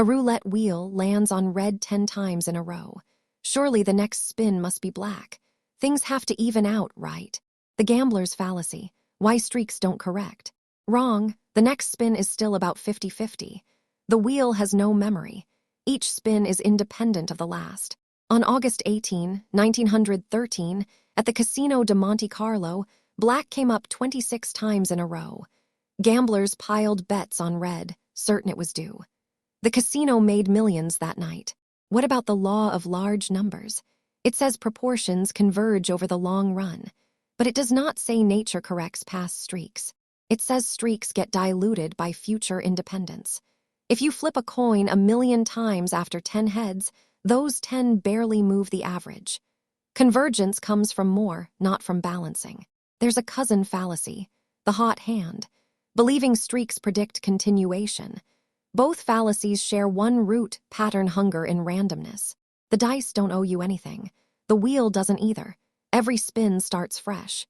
A roulette wheel lands on red 10 times in a row. Surely the next spin must be black. Things have to even out, right? The gambler's fallacy. Why streaks don't correct. Wrong. The next spin is still about 50-50. The wheel has no memory. Each spin is independent of the last. On August 18, 1913, at the Casino de Monte Carlo, black came up 26 times in a row. Gamblers piled bets on red, certain it was due. The casino made millions that night. What about the law of large numbers? It says proportions converge over the long run, but it does not say nature corrects past streaks. It says streaks get diluted by future independence. If you flip a coin 1,000,000 times after 10 heads, those 10 barely move the average. Convergence comes from more, not from balancing. There's a cousin fallacy, the hot hand, believing streaks predict continuation. Both fallacies share one root, pattern hunger in randomness. The dice don't owe you anything. The wheel doesn't either. Every spin starts fresh.